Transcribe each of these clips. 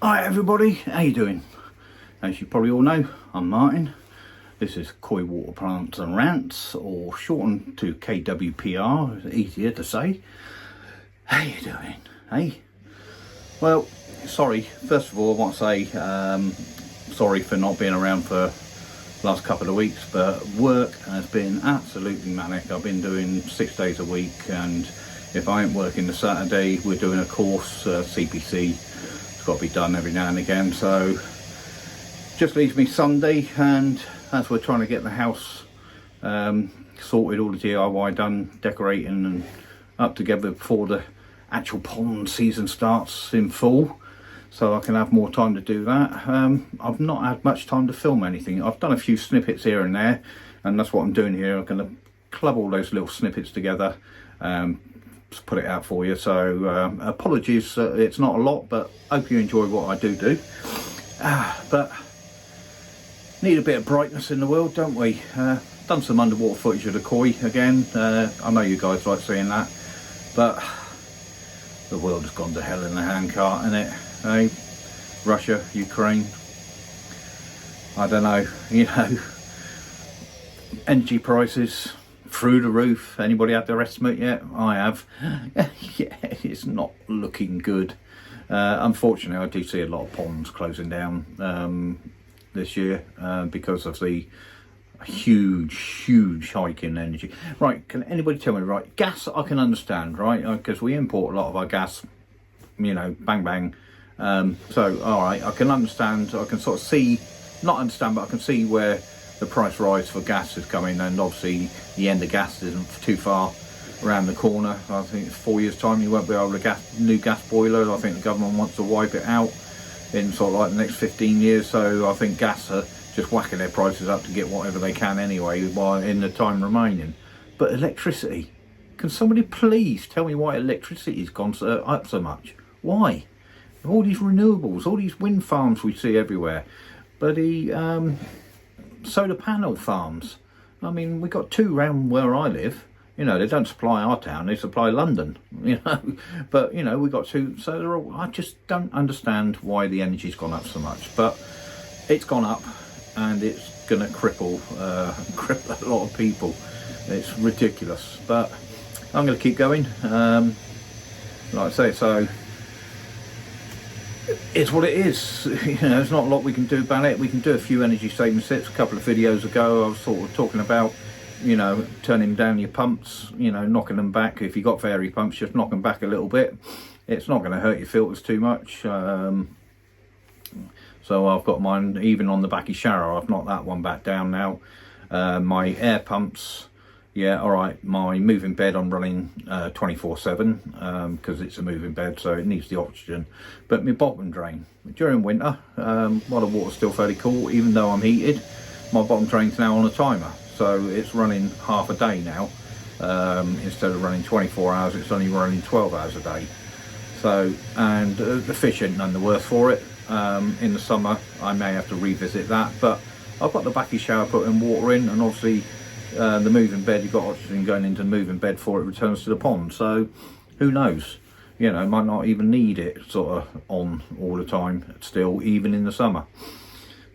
Hi everybody, how you doing? As you probably all know, I'm Martin. This is Koi Water Plants and Rants, or shortened to KWPR, it's easier to say. How you doing, hey? Well, sorry, first of all I want to say sorry for not being around for the last couple of weeks, but work has been absolutely manic. I've been doing 6 days a week, and if I ain't working the Saturday, we're doing a course, CPC. It's got to be done every now and again, so just leaves me Sunday, and as we're trying to get the house sorted, all the DIY done, decorating and up together before the actual pond season starts in full, so I can have more time to do that. I've not had much time to film anything. I've done a few snippets here and there, and that's what I'm doing here. I'm going to club all those little snippets together, put it out for you. So apologies, it's not a lot, but hope you enjoy what I do. But need a bit of brightness in the world, don't we? Done some underwater footage of the koi again. I know you guys like seeing that, but the world has gone to hell in a handcart, isn't it? Russia, Ukraine, I don't know, energy prices through the roof. Anybody had their estimate yet? I have. Yeah, it's not looking good. Unfortunately, I do see a lot of ponds closing down this year because of the huge hike in energy. Right, can anybody tell me, right, gas I can understand, right, because we import a lot of our gas, bang. So all right, I can understand, I can sort of see, not understand, but I can see where the price rise for gas is coming, and obviously the end of gas isn't too far around the corner. I think it's 4 years time you won't be able to new gas boilers. I think the government wants to wipe it out in sort of like the next 15 years, so I think gas are just whacking their prices up to get whatever they can anyway while in the time remaining. But electricity, can somebody please tell me why electricity's gone up so much? Why? All these renewables, all these wind farms we see everywhere, bloody solar panel farms. I mean, we got two around where I live. They don't supply our town, they supply London, but we got two, so they're all, I just don't understand why the energy's gone up so much, but it's gone up, and it's gonna cripple a lot of people. It's ridiculous, but I'm gonna keep going. Like I say, so it's what it is. There's not a lot we can do about it. We can do a few energy saving tips. A couple of videos ago I was sort of talking about turning down your pumps, knocking them back. If you got vary pumps, just knock them back a little bit. It's not going to hurt your filters too much. So I've got mine even on the backy shower. I've knocked that one back down now. My air pumps, yeah, all right. My moving bed I'm running 24/7 because it's a moving bed, so it needs the oxygen. But my bottom drain during winter, while the water's still fairly cool, even though I'm heated, my bottom drain's now on a timer, so it's running half a day now. Instead of running 24 hours, it's only running 12 hours a day. So, and the fish ain't none the worse for it. In the summer I may have to revisit that, but I've got the backy shower putting water in, and obviously the moving bed, you've got oxygen going into the moving bed before it returns to the pond, so who knows, might not even need it sort of on all the time still, even in the summer.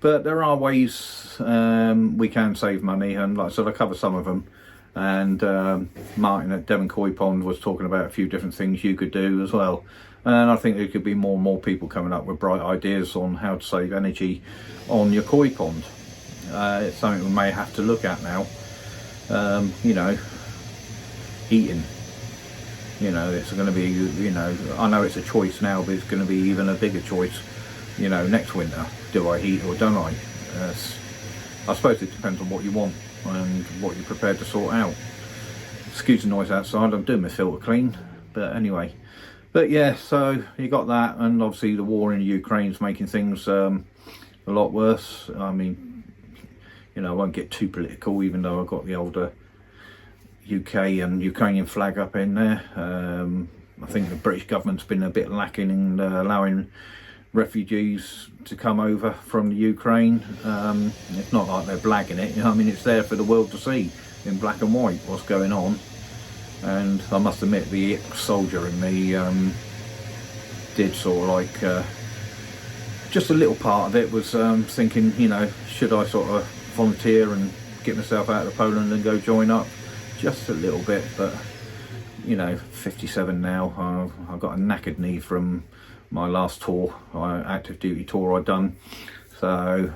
But there are ways we can save money, and like I said, I cover some of them, and Martin at Devon Koi Pond was talking about a few different things you could do as well, and I think there could be more and more people coming up with bright ideas on how to save energy on your koi pond. It's something we may have to look at now. Heating, it's going to be, I know it's a choice now, but it's going to be even a bigger choice, next winter. Do I heat or don't I? I suppose it depends on what you want and what you're prepared to sort out. Excuse the noise outside, I'm doing my filter clean, but anyway. But yeah, so you got that, and obviously the war in Ukraine's making things a lot worse. I mean, I won't get too political, even though I've got the older UK and Ukrainian flag up in there. I think the British government's been a bit lacking in allowing refugees to come over from the Ukraine. It's not like they're blagging it, it's there for the world to see in black and white what's going on. And I must admit, the ex-soldier in me did sort of like just a little part of it was thinking, you know, should I sort of volunteer and get myself out of Poland and go join up? Just a little bit, but you know, 57 now. I've got a knackered knee from my last tour, active duty tour I'd done. So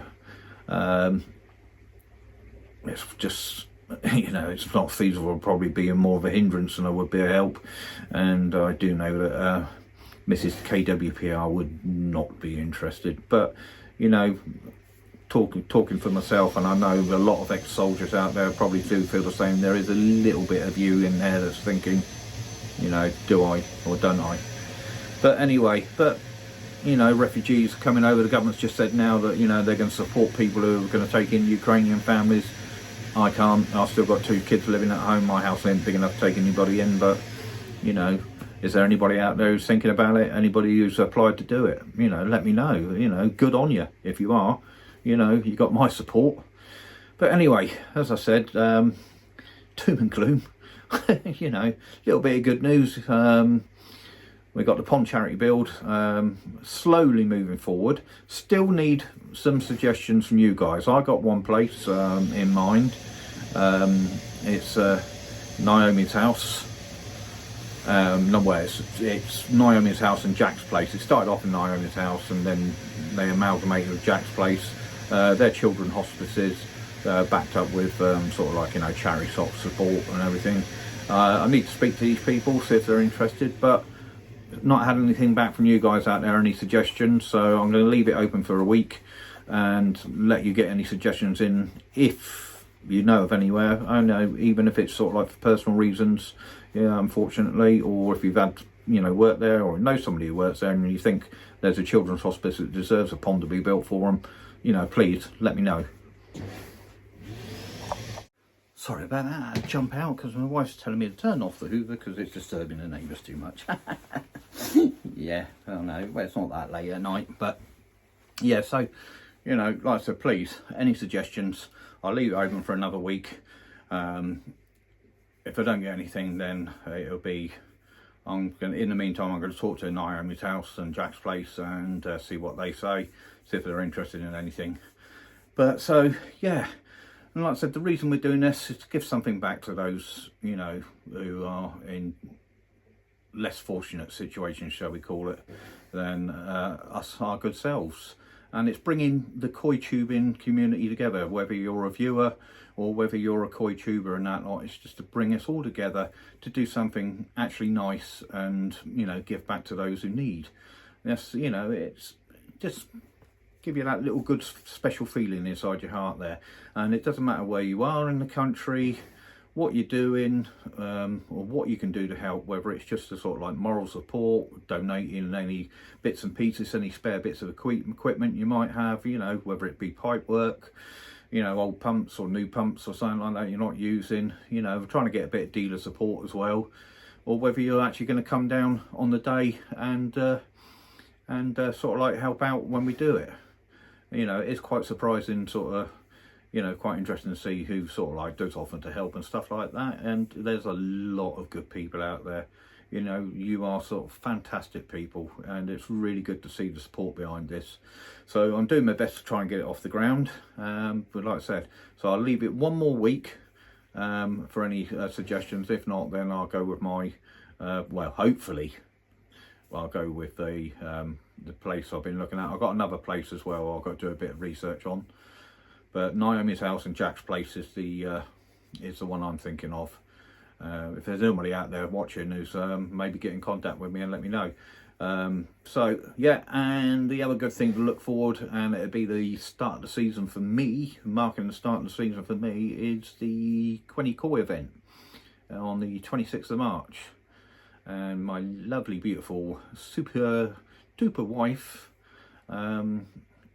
it's just, you know, it's not feasible. It'll probably be more of a hindrance than I would be a help. And I do know that Mrs. KWPR would not be interested. But, you know, talking for myself, and I know a lot of ex-soldiers out there probably do feel the same. There is a little bit of you in there that's thinking, you know, do I or don't I? But anyway, you know, refugees coming over, the government's just said now that, you know, they're going to support people who are going to take in Ukrainian families. I can't. I've still got 2 kids living at home. My house ain't big enough to take anybody in, but, you know, is there anybody out there who's thinking about it? Anybody who's applied to do it? You know, let me know. You know, good on you if you are. You know, you got my support. But anyway, as I said, doom and gloom. You know, a little bit of good news. We got the pond charity build, slowly moving forward. Still need some suggestions from you guys. I got one place in mind. It's Naomi's house. It's Naomi's house and Jack's place. It started off in Naomi's house and then they amalgamated with Jack's place. They're children hospices, backed up with sort of like, you know, charity sort of support and everything. I need to speak to these people, see if they're interested, but not had anything back from you guys out there, any suggestions, so I'm going to leave it open for a week and let you get any suggestions in if you know of anywhere. I know, even if it's sort of like for personal reasons, yeah, unfortunately, or if you've had, you know, work there or know somebody who works there and you think there's a children's hospice that deserves a pond to be built for them, you know, please let me know. Sorry about that, I jump out because my wife's telling me to turn off the Hoover because it's disturbing the neighbours too much. Yeah, I don't know, well, it's not that late at night, but yeah, so, you know, like I said, please, any suggestions, I'll leave it open for another week. If I don't get anything, then it'll be, in the meantime, I'm going to talk to Naomi's house and Jack's place and see what they say, see if they're interested in anything. But so, yeah. And like I said, the reason we're doing this is to give something back to those, you know, who are in less fortunate situations, shall we call it, than us, our good selves. And it's bringing the koi tubing community together, whether you're a viewer or whether you're a koi tuber and that lot. It's just to bring us all together to do something actually nice and, you know, give back to those who need. Yes, you know, it's just give you that little good special feeling inside your heart there. And it doesn't matter where you are in the country, what you're doing, or what you can do to help, whether it's just a sort of like moral support, donating any bits and pieces, any spare bits of equipment you might have, you know, whether it be pipe work, you know, old pumps or new pumps or something like that you're not using, you know, trying to get a bit of dealer support as well, or whether you're actually going to come down on the day and sort of like help out when we do it. You know, it's quite surprising, sort of, you know, quite interesting to see who sort of like does offer to help and stuff like that. And there's a lot of good people out there. You know, you are sort of fantastic people, and it's really good to see the support behind this. So I'm doing my best to try and get it off the ground. But like I said, so I'll leave it one more week for any suggestions. If not, then I'll go with my, well, hopefully, I'll go with the place I've been looking at. I've got another place as well I've got to do a bit of research on. But Naomi's house and Jack's place is the one I'm thinking of. If there's anybody out there watching who's maybe get in contact with me and let me know. So yeah, and the other good thing to look forward, and it'll be the start of the season for me, marking the start of the season for me, is the Quenny Koi event on the 26th of March. And my lovely, beautiful, super duper wife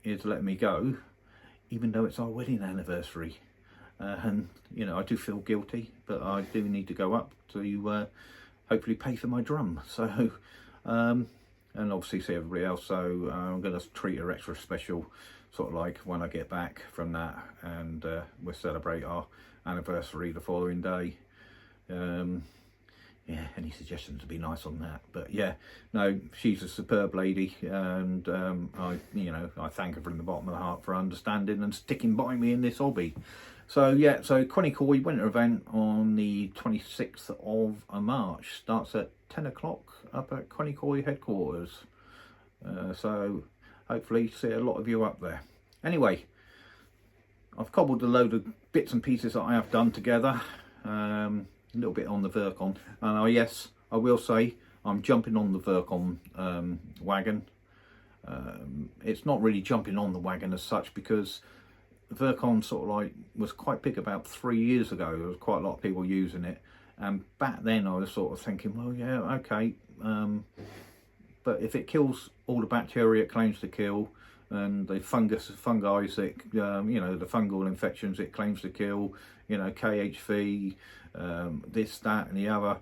is letting me go, even though it's our wedding anniversary. And, you know, I do feel guilty, but I do need to go up to hopefully pay for my drum. So, and obviously see everybody else. So I'm going to treat her extra special, sort of like when I get back from that, and we'll celebrate our anniversary the following day. yeah, any suggestions would be nice on that. But yeah, no, she's a superb lady, and I thank her from the bottom of the heart for understanding and sticking by me in this hobby. So yeah, so Quenny winter event on the 26th of March starts at 10 o'clock up at Quenny headquarters. So hopefully see a lot of you up there. Anyway, I've cobbled a load of bits and pieces that I have done together. A little bit on the Verkon, and yes, I will say I'm jumping on the Verkon wagon. It's not really jumping on the wagon as such, because Verkon sort of like was quite big about 3 years ago. There was quite a lot of people using it, and back then I was sort of thinking, well, yeah, okay, but if it kills all the bacteria it claims to kill, and the fungi that the fungal infections it claims to kill, KHV, this, that and the other,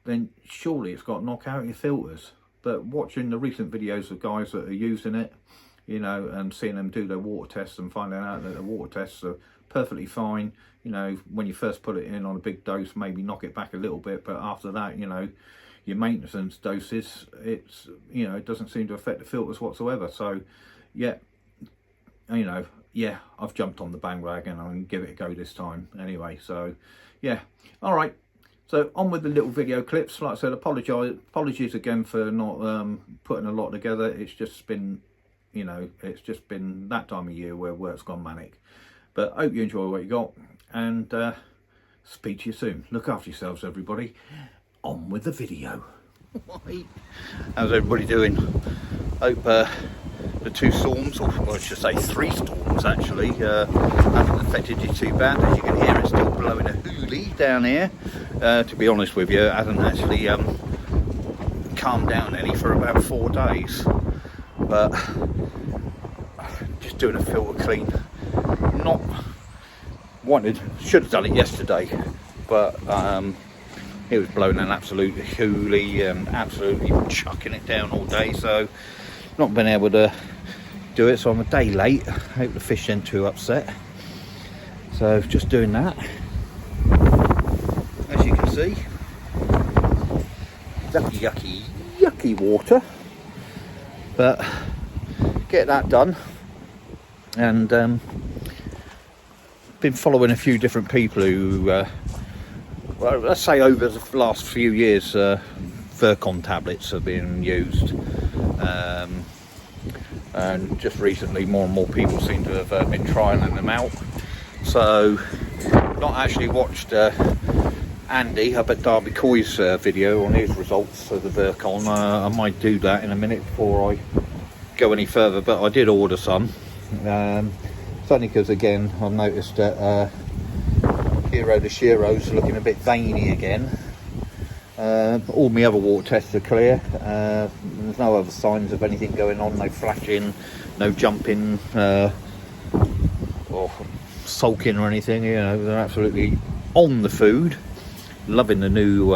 then surely it's got to knock out your filters. But watching the recent videos of guys that are using it, and seeing them do their water tests and finding out that the water tests are perfectly fine, when you first put it in on a big dose, maybe knock it back a little bit, but after that, your maintenance doses, it's, it doesn't seem to affect the filters whatsoever. So yeah, yeah, I've jumped on the bandwagon. I'm going to give it a go this time anyway. So yeah, all right, so on with the little video clips. Like I said, apologies again for not putting a lot together. It's just been, it's just been that time of year where work's gone manic. But I hope you enjoy what you got, and speak to you soon. Look after yourselves, everybody. On with the video. How's everybody doing? Hope the two storms, or I should say 3 storms actually, haven't affected you too bad. As you can hear, it's still blowing a hoolie down here. To be honest with you, it hasn't actually calmed down any for about 4 days. But just doing a filter clean. Should have done it yesterday, but it was blowing an absolute hoolie and absolutely chucking it down all day, so not been able to do it. So I'm a day late. I hope the fish ain't too upset. So just doing that. As you can see, yucky water, but get that done. And been following a few different people who well, let's say over the last few years, Verkon tablets have been used, and just recently more and more people seem to have been trialling them out. So not actually watched Andy up at Derby Coy's video on his results of the Verkon. I might do that in a minute before I go any further, but I did order some. It's only because, again, I've noticed that Hero the Shero's looking a bit veiny again. All my other water tests are clear. There's no other signs of anything going on, no flashing, no jumping or sulking or anything. They're absolutely on the food. Loving the new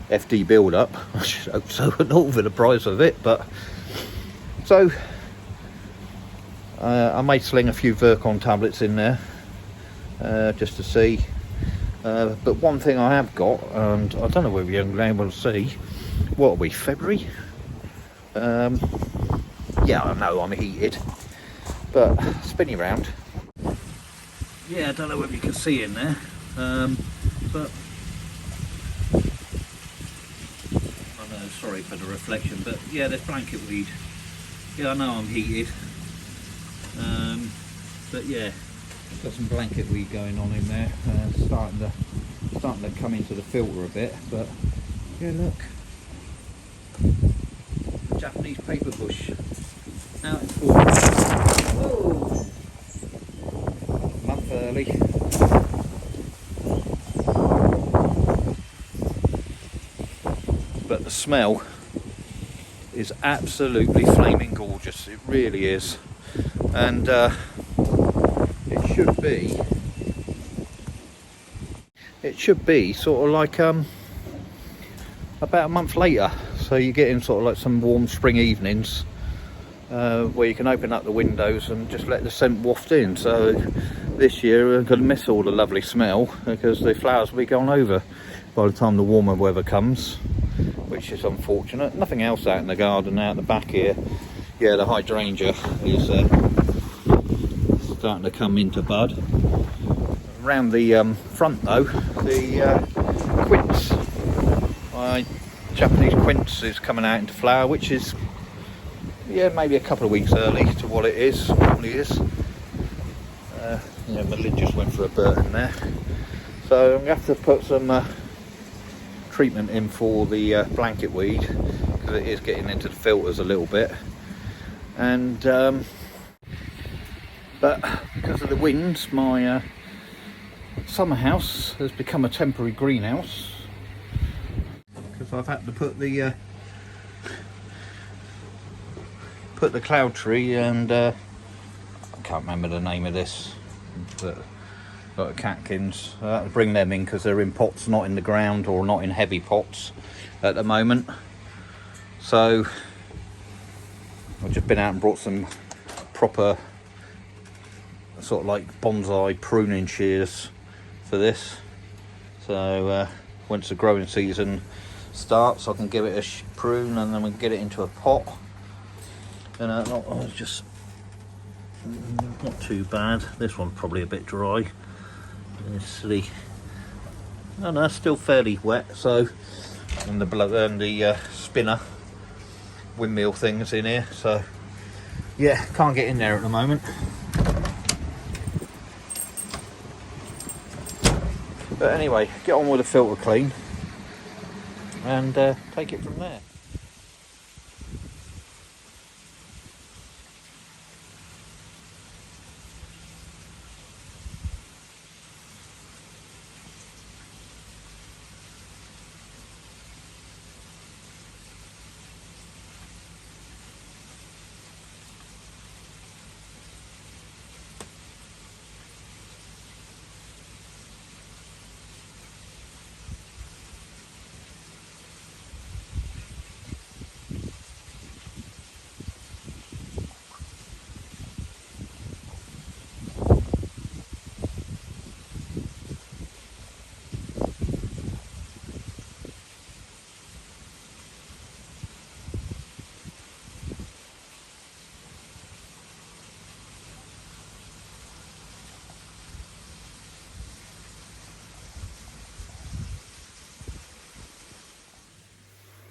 FD build-up. I should hope so, not for the price of it, but so I may sling a few Verkon tablets in there just to see. But one thing I have got, and I don't know whether you're able to see, what are we, February? Yeah, I know I'm heated, but spinning around. Yeah, I don't know whether you can see in there, but I know, sorry for the reflection, but yeah, there's blanket weed. Yeah, I know I'm heated, but yeah, got some blanket weed going on in there, starting to come into the filter a bit. But yeah, look, Japanese paper bush out in full. Whoa, month early. But the smell is absolutely flaming gorgeous. It really is, and it should be sort of like about a month later, so you're getting sort of like some warm spring evenings where you can open up the windows and just let the scent waft in. So this year we're going to miss all the lovely smell because the flowers will be gone over by the time the warmer weather comes, which is unfortunate. Nothing else out in the garden. Out the back here, yeah, the hydrangea is starting to come into bud. Around the front though, the quince, Japanese quince is coming out into flower, which is, yeah, maybe a couple of weeks early to what it is, probably is. Yeah, my lid just went for a burn there. So I'm going to have to put some treatment in for the blanket weed, because it is getting into the filters a little bit. And but because of the winds, my summer house has become a temporary greenhouse, because I've had to put the cloud tree and I can't remember the name of this, but got the catkins. I have to bring them in because they're in pots, not in the ground, or not in heavy pots at the moment. So I've just been out and brought some proper sort of like bonsai pruning shears for this. So once the growing season starts, I can give it a prune, and then we can get it into a pot. And just not too bad. This one's probably a bit dry. No, it's still fairly wet. So, and the spinner windmill things in here. So, yeah, can't get in there at the moment. But anyway, get on with the filter clean and take it from there.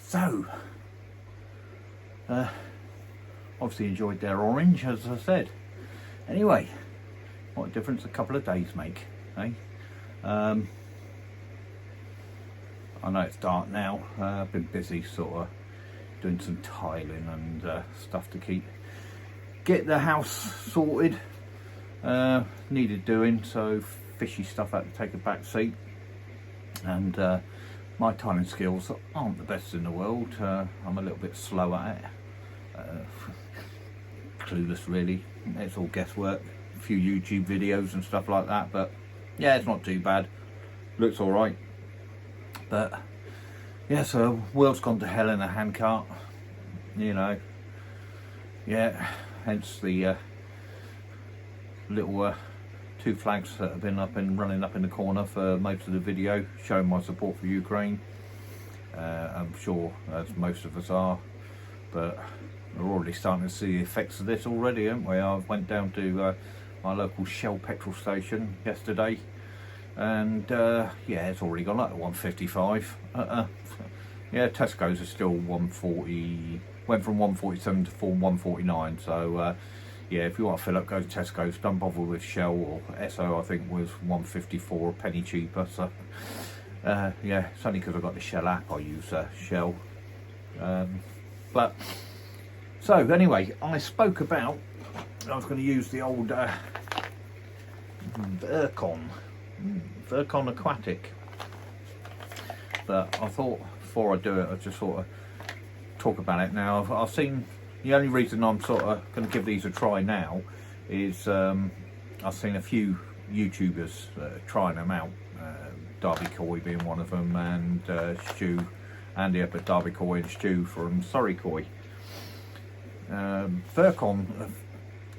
So, obviously enjoyed their orange, as I said. Anyway, what a difference a couple of days make, eh? I know it's dark now. I've been busy sort of doing some tiling and stuff to get the house sorted. Needed doing, so fishy stuff had to take a back seat. And my tiling skills aren't the best in the world. I'm a little bit slow at it. Clueless really. It's all guesswork. A few YouTube videos and stuff like that, but yeah, it's not too bad. Looks alright. But yeah, so world's gone to hell in a handcart, you know. Yeah, hence the little two flags that have been running up in the corner for most of the video, showing my support for Ukraine. I'm sure, as most of us are, but we're already starting to see the effects of this already, aren't we? I went down to my local Shell petrol station yesterday, and yeah, it's already gone up to 155. Yeah, Tesco's is still 140, went from 147 to 149, so yeah, if you want to fill up, go to Tesco's. Don't bother with Shell, or Esso I think was 154, a penny cheaper. So yeah, it's only because I've got the Shell app I use Shell. But so anyway, I spoke about I was going to use the old Verkon Aquatic, but I thought before I do it, I just sort of talk about it now. I've seen. The only reason I'm sort of going to give these a try now is I've seen a few YouTubers trying them out, Derby Coy being one of them, and Stu, Andy up at Derby Coy and Stu from Surrey Coy. Verkon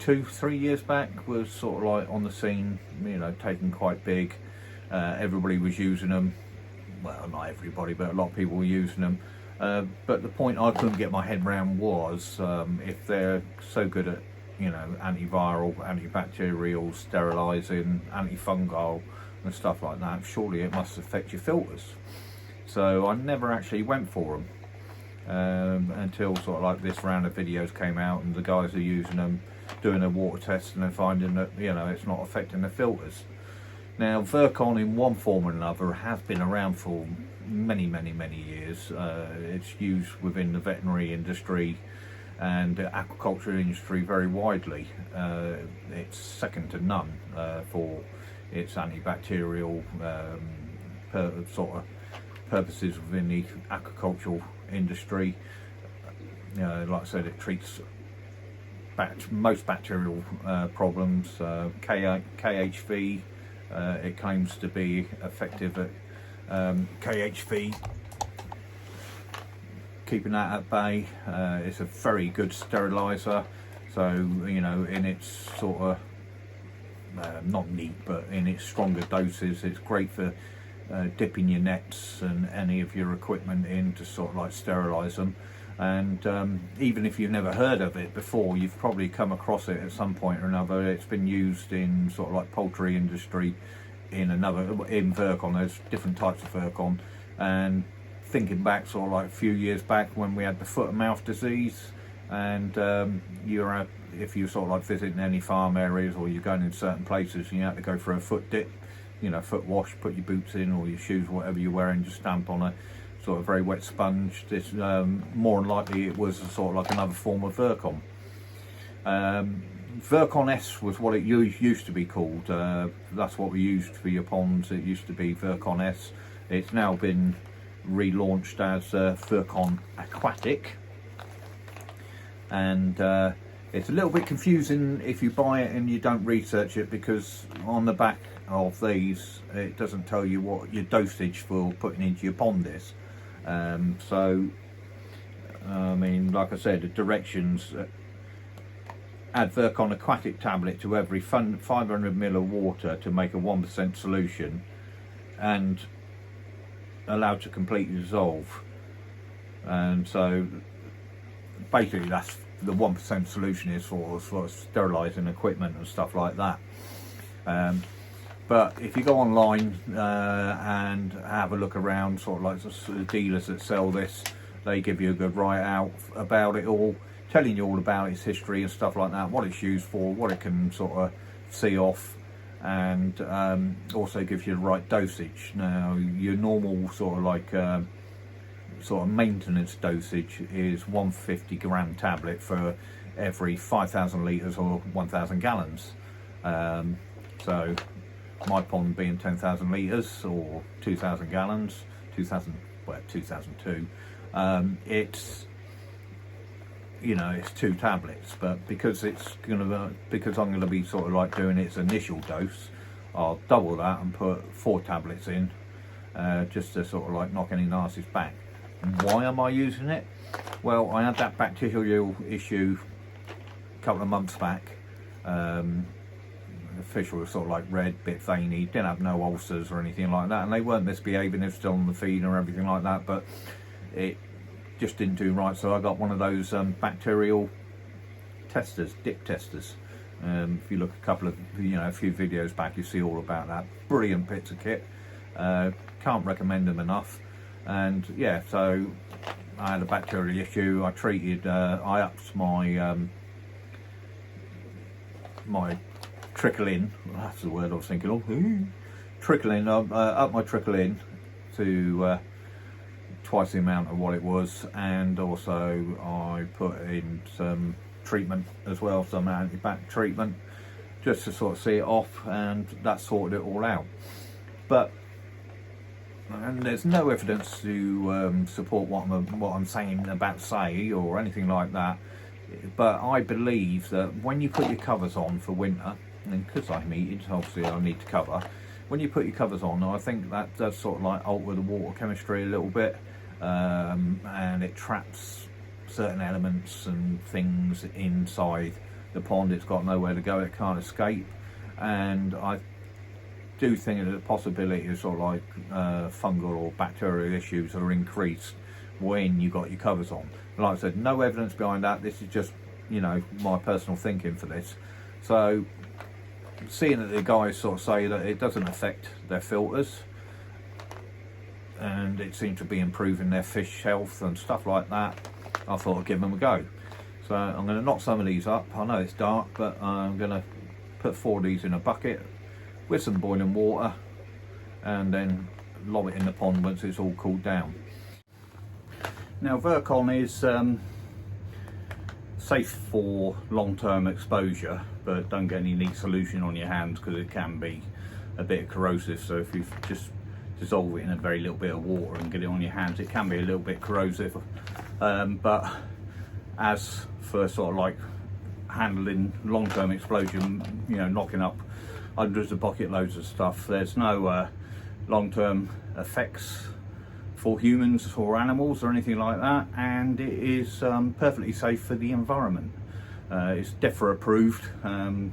2-3 years back was sort of like on the scene, you know, taken quite big. Everybody was using them. well, not everybody, but a lot of people were using them. But the point I couldn't get my head around was, if they're so good at, you know, antiviral, antibacterial, sterilising, antifungal and stuff like that, surely it must affect your filters. So I never actually went for them until sort of like this round of videos came out, and the guys are using them, doing a water test, and they're finding that, you know, it's not affecting the filters. Now, Verkon in one form or another has been around for many years. It's used within the veterinary industry and the aquaculture industry very widely. It's second to none for its antibacterial sort of purposes within the aquacultural industry. Like I said, it treats most bacterial problems. KHV, it claims to be effective at KHV, keeping that at bay. It's a very good steriliser, so, you know, in its sort of not neat, but in its stronger doses, it's great for dipping your nets and any of your equipment in to sort of like sterilise them. And even if you've never heard of it before, you've probably come across it at some point or another. It's been used in sort of like poultry industry, in Verkon. There's different types of Verkon, and thinking back sort of like a few years back when we had the foot and mouth disease, and if you're sort of like visiting any farm areas or you're going in certain places and you have to go for a foot dip, you know, foot wash, put your boots in or your shoes, whatever you're wearing, just stamp on a sort of very wet sponge. This more than likely it was sort of like another form of Verkon. Verkon S was what it used to be called. That's what we used for your ponds. It used to be Verkon S. It's now been relaunched as Verkon Aquatic, and it's a little bit confusing if you buy it and you don't research it, because on the back of these it doesn't tell you what your dosage for putting into your pond is. So I mean, like I said, the directions: add Verkon Aquatic tablet to every 500 ml of water to make a 1% solution, and allowed to completely dissolve. And so basically that's the 1% solution is for sterilising equipment and stuff like that. But if you go online and have a look around, sort of like the dealers that sell this, they give you a good write out about it all, telling you all about its history and stuff like that, what it's used for, what it can sort of see off, and also gives you the right dosage. Now, your normal sort of like maintenance dosage is 150 gram tablet for every 5,000 litres or 1,000 gallons. So my pond being 10,000 litres or 2,000 gallons, 2002, it's, you know, it's 2 tablets. But because I'm going to be sort of like doing its initial dose, I'll double that and put 4 tablets in, just to sort of like knock any nasties back. Why am I using it? Well, I had that bacterial issue a couple of months back. The fish were sort of like red, bit veiny, didn't have no ulcers or anything like that, and they weren't misbehaving, they were still on the feed or everything like that, but it just didn't do right. So I got one of those bacterial testers, dip testers. If you look a few videos back, you see all about that. Brilliant bits of kit. Can't recommend them enough. And yeah, so I had a bacterial issue. I treated, I upped my my trickle in. That's the word I was thinking of. Trickle in. Up my trickle in to twice the amount of what it was, and also I put in some treatment as well, some antibac treatment, just to sort of see it off, and that sorted it all out. And there's no evidence to support what I'm saying about say or anything like that, but I believe that when you put your covers on for winter, and because I'm heated, obviously I need to cover, when you put your covers on, I think that does sort of like alter the water chemistry a little bit, and it traps certain elements and things inside the pond. It's got nowhere to go, it can't escape, and do think that the possibility of sort of like fungal or bacterial issues are increased when you got your covers on. Like I said, no evidence behind that. This is just, you know, my personal thinking for this. So seeing that the guys sort of say that it doesn't affect their filters and it seems to be improving their fish health and stuff like that, I thought I'd give them a go. So I'm going to knock some of these up. I know it's dark, but I'm going to put 4 of these in a bucket with some boiling water and then lob it in the pond once it's all cooled down. Now Verkon is safe for long-term exposure, but don't get any neat solution on your hands because it can be a bit corrosive. So if you just dissolve it in a very little bit of water and get it on your hands, it can be a little bit corrosive. But as for sort of like handling long-term explosion, you know, knocking up hundreds of bucket loads of stuff, there's no long-term effects for humans or animals or anything like that, and it is perfectly safe for the environment. It's DEFRA approved, and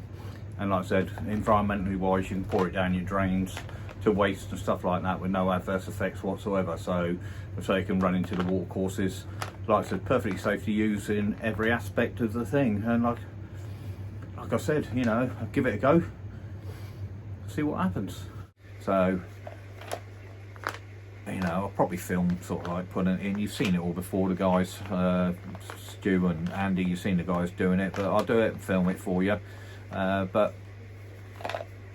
like I said, environmentally wise, you can pour it down your drains to waste and stuff like that with no adverse effects whatsoever. So it can run into the water courses. Like I said, perfectly safe to use in every aspect of the thing. And like I said, you know, give it a go, see what happens. So, you know, I'll probably film sort of like putting it in. You've seen it all before, the guys, Stu and Andy, you've seen the guys doing it, but I'll do it and film it for you. But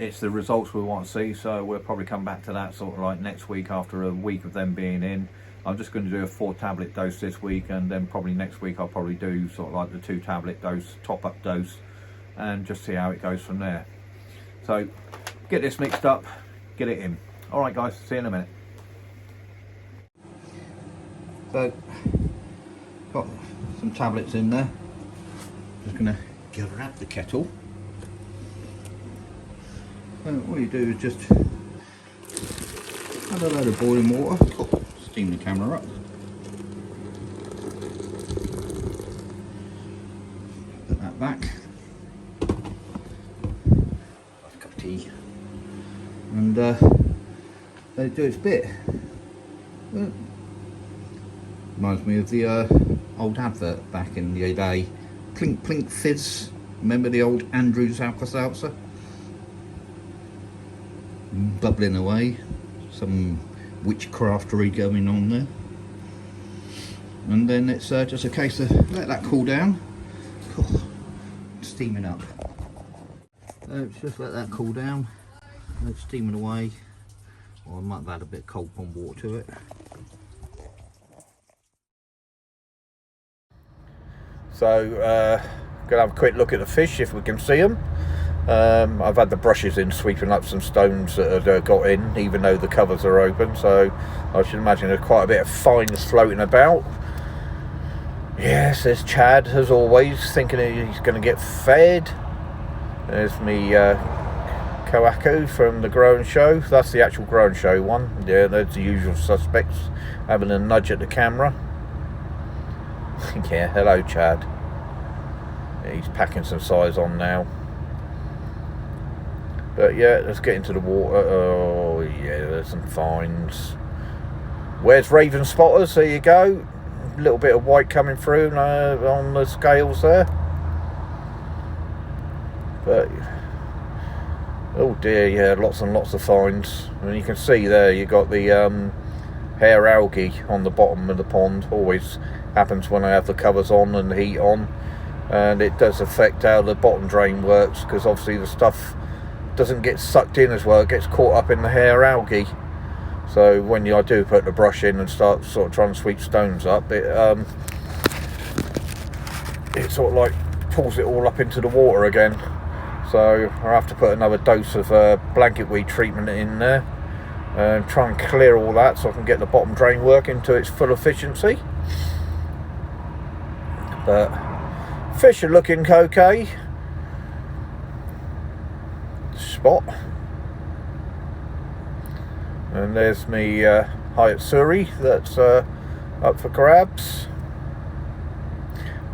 it's the results we want to see, so we'll probably come back to that sort of like next week after a week of them being in. I'm just going to do a 4-tablet dose this week, and then probably next week I'll probably do sort of like the 2-tablet dose, top-up dose, and just see how it goes from there. So get this mixed up, get it in. All right guys, see you in a minute. So got some tablets in there. Just going to grab the kettle. All you do is just add a load of boiling water. Oh, steam the camera up. Put that back. Have a cup of tea. And let it do its bit. Reminds me of the old advert back in the day. Plink Plink Fizz. Remember the old Andrews Alka-Seltzer? Bubbling away, some witchcraftery going on there, and then it's just a case of let that cool down. Oh, steaming up. So just let that cool down, it's steaming away. Or I might have had a bit of cold pond water to it. So gonna have a quick look at the fish if we can see them. I've had the brushes in sweeping up some stones that had got in, even though the covers are open, so I should imagine there's quite a bit of fines floating about. Yes, there's Chad as always, thinking he's going to get fed. There's me Koaku from the Grow and Show. That's the actual Grow and Show one. Yeah, there's the usual suspects having a nudge at the camera. Yeah, hello Chad. He's packing some size on now. But yeah, let's get into the water. Oh yeah, there's some fines. Where's Raven Spotters? There you go. A little bit of white coming through on the scales there. But oh dear, yeah, lots and lots of fines. And you can see there you got the hair algae on the bottom of the pond. Always happens when I have the covers on and the heat on, and it does affect how the bottom drain works, because obviously the stuff doesn't get sucked in as well, it gets caught up in the hair algae. So when I do put the brush in and start sort of trying to sweep stones up, it sort of like pulls it all up into the water again. So I have to put another dose of blanket weed treatment in there and try and clear all that so I can get the bottom drain working to its full efficiency. But fish are looking okay. Spot. And there's me Hayatsuri that's up for grabs.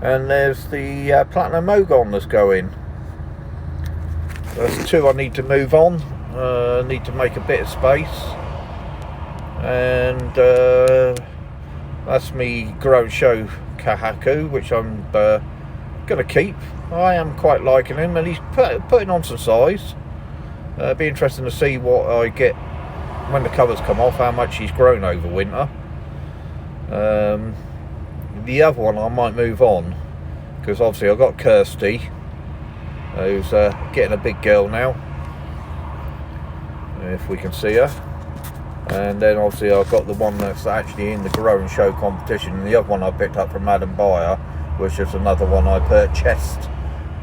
And there's the Platinum Mogon that's going. There's 2 I need to move on. need to make a bit of space, and that's me Grow and Show Kahaku, which I'm going to keep. I am quite liking him, and he's putting on some size. Be interesting to see what I get when the covers come off, how much he's grown over winter. The other one I might move on, because obviously I've got Kirsty, who's getting a big girl now, if we can see her. And then obviously I've got the one that's actually in the Grow and Show competition, and the other one I picked up from Madam Buyer, which is another one I purchased.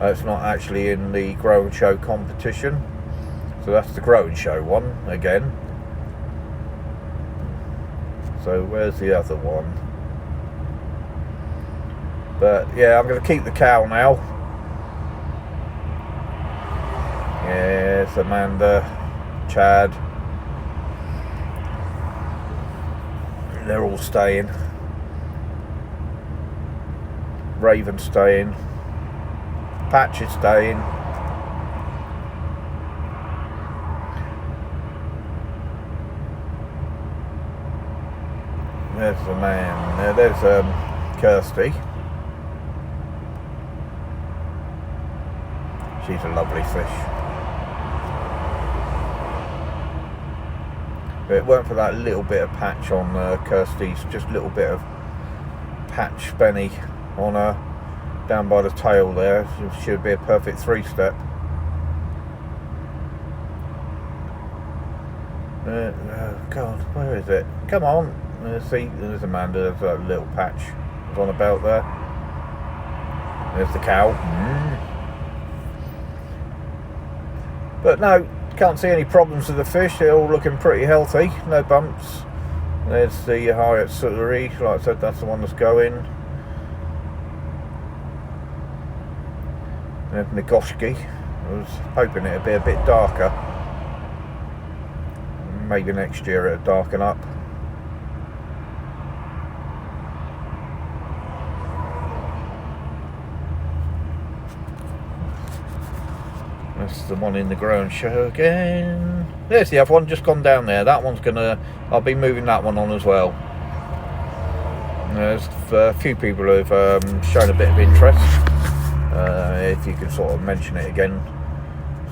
It's not actually in the Grow and Show competition, so that's the Grow and Show one again. So where's the other one? But yeah, I'm going to keep the cow now. Yes, Amanda, Chad, they're all staying. Raven staying. Patch is staying. There's the man. There's Kirsty. She's a lovely fish. But it weren't for that little bit of patch on Kirsty's, just a little bit of patch spenny on her down by the tail there. She should be a perfect 3-step. Oh God, where is it? Come on. See, there's Amanda. There's that little patch on the belt there. There's the cow. But no, can't see any problems with the fish. They're all looking pretty healthy. No bumps. There's the Hyatt Suttery. Like I said, that's the one that's going. There's Nigoshki. I was hoping it'd be a bit darker. Maybe next year it'll darken up. That's the one in the Grow and Show again. There's the other one, just gone down there. That one's gonna, I'll be moving that one on as well. There's a few people who've shown a bit of interest. If you could sort of mention it again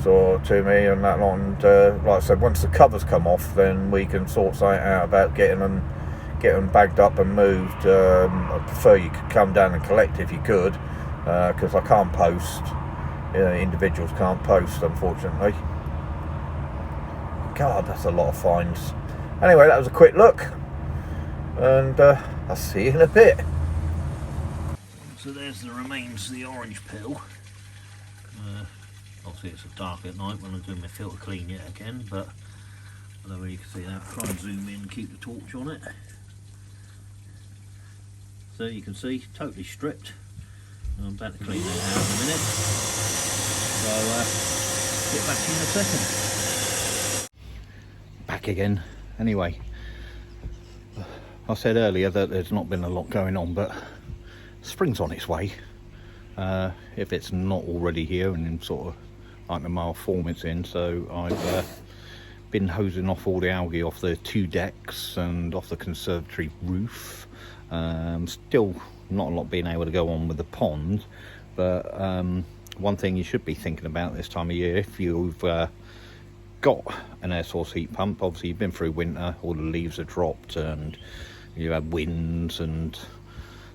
to me on that one. And like I said, once the covers come off, then we can sort something out about getting them bagged up and moved. I prefer you could come down and collect if you could, because I can't post. Individuals can't post, unfortunately. God, that's a lot of fines. Anyway, that was a quick look, and I'll see you in a bit. So there's the remains of the orange pill. Obviously it's dark at night when I'm doing my filter clean yet again, but I don't know whether you can see that. Try and zoom in, keep the torch on it. So you can see, totally stripped. I'm about to clean that out in a minute. So get back in a second. Back again. Anyway, I said earlier that there's not been a lot going on, but spring's on its way. If it's not already here, and in sort of like the mile form it's in. So I've been hosing off all the algae off the 2 decks and off the conservatory roof. Still not a lot being able to go on with the pond, but one thing you should be thinking about this time of year, if you've got an air source heat pump, obviously you've been through winter, all the leaves are dropped and you have winds and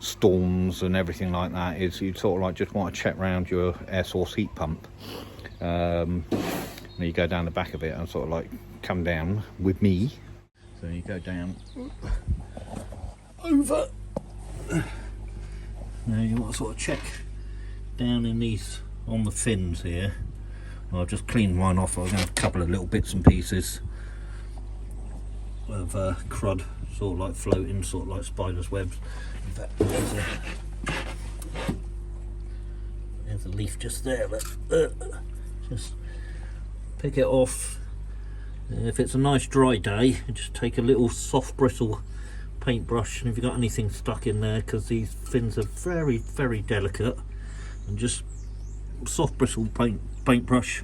storms and everything like that, is you sort of like just want to check around your air source heat pump. You go down the back of it and sort of like come down with me. So you go down over. Now you want to sort of check down in these, on the fins here. I've just cleaned mine off. I'm going to have a couple of little bits and pieces of crud, sort of like floating, sort of like spider's webs. In fact, there's a leaf just there, but just pick it off. If it's a nice dry day, just take a little soft bristle paintbrush, and if you've got anything stuck in there, because these fins are very, very delicate, and just soft bristle paintbrush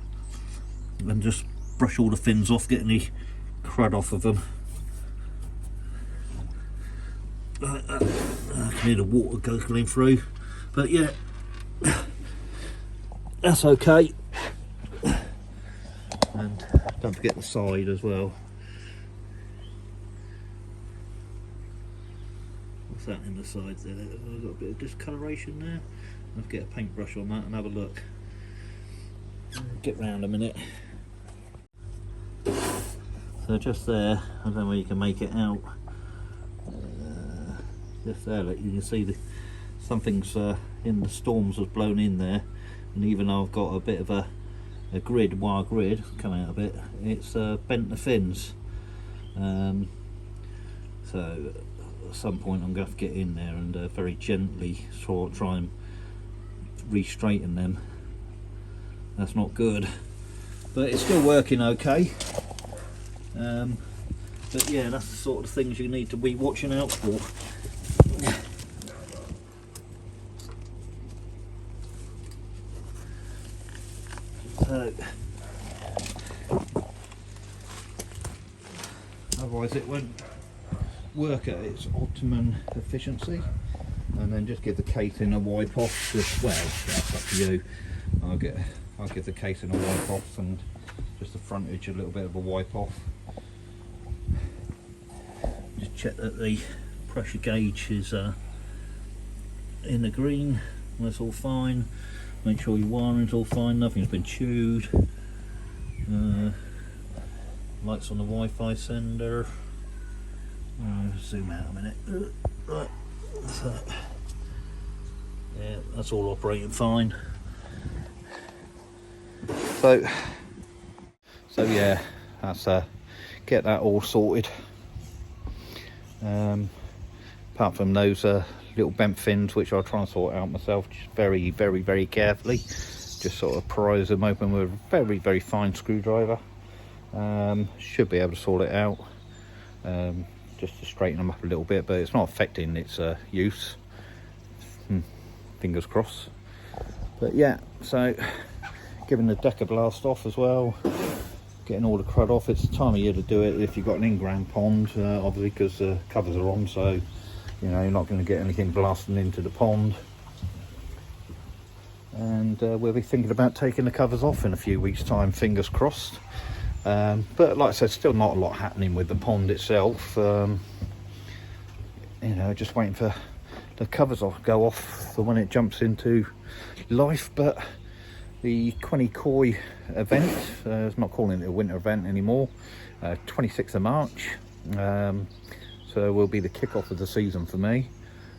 and just brush all the fins off, get any crud off of them. I can hear the water gurgling through, but yeah, that's okay. And don't forget the side as well. What's that in the side there? I've got a bit of discoloration there. I'll get a paintbrush on that and have a look. Get round a minute. So just there, I don't know where you can make it out. Just there, look, you can see something's in the storms was blown in there, and even though I've got a bit of a grid, wire grid, come out a bit, it's bent the fins. So at some point I'm going to have to get in there and very gently try and re-straighten them. That's not good, but it's still working okay. But yeah, that's the sort of things you need to be watching out for. So, otherwise it won't work at its optimum efficiency. And then just give the casing a wipe off. Just, well, that's up to you. I'll give the casing a wipe off and just the frontage a little bit of a wipe off. Just check that the pressure gauge is in the green. That's all fine. Make sure your wiring's all fine, nothing's been chewed. Lights on the Wi-Fi sender. Zoom out a minute. Right. So, yeah, that's all operating fine. So yeah, that's get that all sorted. Apart from those little bent fins, which I'll try and sort out myself, just very carefully, just sort of prise them open with a very fine screwdriver. Should be able to sort it out, just to straighten them up a little bit, but it's not affecting its use. Fingers crossed. But yeah, so giving the decker blast off as well, getting all the crud off. It's the time of year to do it if you've got an in-ground pond, obviously, because the covers are on, so you know you're not going to get anything blasting into the pond. And we'll be thinking about taking the covers off in a few weeks' time, fingers crossed. But like I said, still not a lot happening with the pond itself. You know, just waiting for the covers off, go off for when it jumps into life. But the Quinny Koi event, it's not calling it a winter event anymore, 26th of March. So will be the kick-off of the season for me.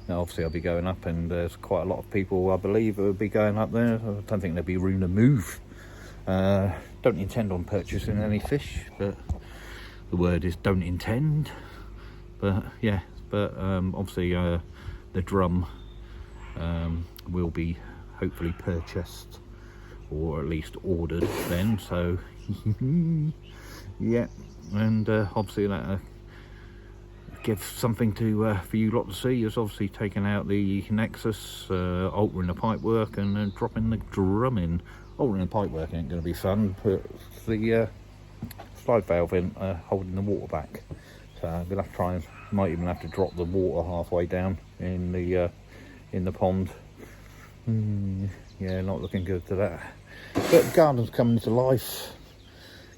Now obviously I'll be going up, and there's quite a lot of people I believe who will be going up there. I don't think there'll be room to move. Don't intend on purchasing any fish, but the word is don't intend. But yeah, but obviously the drum will be hopefully purchased, or at least ordered then. So yeah, and obviously that give something to for you lot to see. Is obviously taking out the Nexus, altering the pipework, and then dropping the drum in. Altering the pipework ain't going to be fun, but the slide valve in holding the water back. So we'll have to try and might even have to drop the water halfway down in the pond. Yeah, not looking good to that. But the garden's coming to life,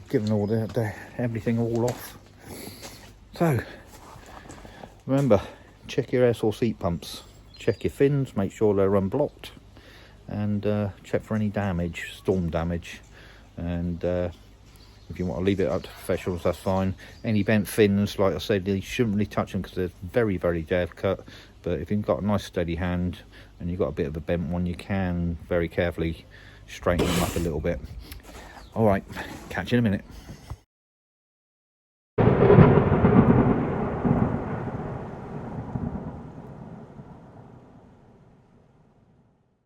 giving all the everything all off. So remember, check your air source heat pumps, check your fins, make sure they're unblocked, and check for any damage, storm damage. And if you want to leave it up to professionals, that's fine. Any bent fins, like I said, you shouldn't really touch them because they're very dead cut. But if you've got a nice steady hand and you've got a bit of a bent one, you can very carefully straighten them up a little bit. All right, catch you in a minute.